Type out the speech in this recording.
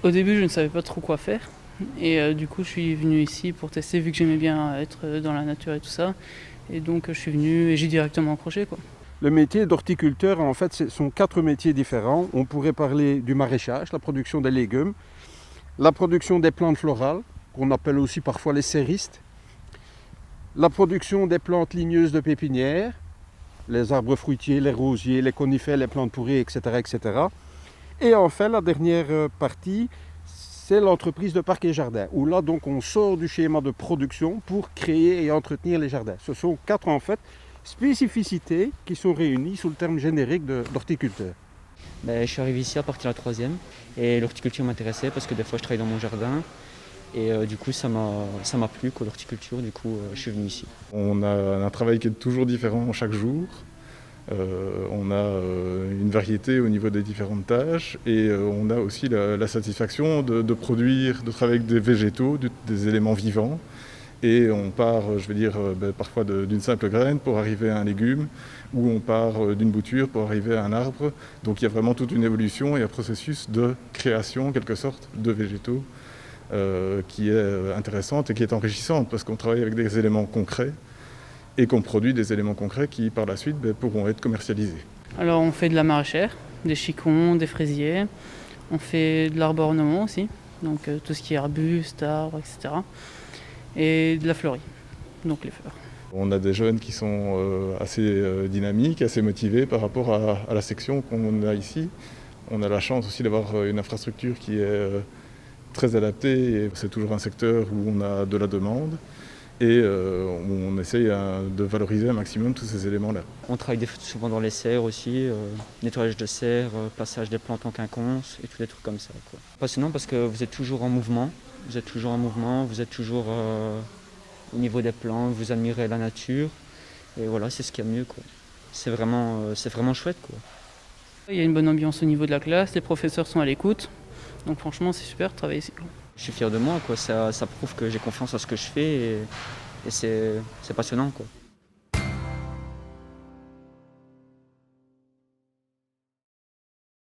Au début, je ne savais pas trop quoi faire. Et du coup, je suis venu ici pour tester, vu que j'aimais bien être dans la nature et tout ça. Et donc, je suis venu et j'ai directement accroché, quoi. Le métier d'horticulteur, en fait, ce sont 4 métiers différents. On pourrait parler du maraîchage, la production des légumes, la production des plantes florales, qu'on appelle aussi parfois les céristes, la production des plantes ligneuses de pépinière, les arbres fruitiers, les rosiers, les conifères, les plantes pourries, etc., etc. Et enfin, la dernière partie, c'est l'entreprise de parcs et jardins, où là, donc, on sort du schéma de production pour créer et entretenir les jardins. Ce sont 4, en fait, spécificités qui sont réunies sous le terme générique d'horticulteur. Je suis arrivé ici à partir de la troisième et l'horticulture m'intéressait parce que des fois je travaille dans mon jardin et du coup ça m'a plu quoi, l'horticulture, du coup je suis venu ici. On a un travail qui est toujours différent chaque jour. On a une variété au niveau des différentes tâches et on a aussi la satisfaction de produire, de travailler avec des végétaux, des éléments vivants. Et on part, je vais dire, parfois d'une simple graine pour arriver à un légume, ou on part d'une bouture pour arriver à un arbre. Donc il y a vraiment toute une évolution et un processus de création, en quelque sorte, de végétaux, qui est intéressante et qui est enrichissante, parce qu'on travaille avec des éléments concrets et qu'on produit des éléments concrets qui, par la suite, pourront être commercialisés. Alors, on fait de la maraîchère, des chicons, des fraisiers. On fait de l'arbre-ornement aussi, donc tout ce qui est arbustes, arbres, etc. Et de la fleurie, donc les fleurs. On a des jeunes qui sont assez dynamiques, assez motivés par rapport à la section qu'on a ici. On a la chance aussi d'avoir une infrastructure qui est très adaptée et c'est toujours un secteur où on a de la demande et où on essaye de valoriser un maximum tous ces éléments-là. On travaille souvent dans les serres aussi, nettoyage de serres, passage des plantes en quinconce et tous les trucs comme ça, quoi. Passionnant parce que vous êtes toujours en mouvement, vous êtes toujours au niveau des plantes, vous admirez la nature et voilà, c'est ce qu'il y a de mieux, quoi. C'est vraiment chouette, quoi. Il y a une bonne ambiance au niveau de la classe, les professeurs sont à l'écoute. Donc franchement, c'est super de travailler ici. Je suis fier de moi, quoi. Ça prouve que j'ai confiance à ce que je fais et c'est passionnant, quoi.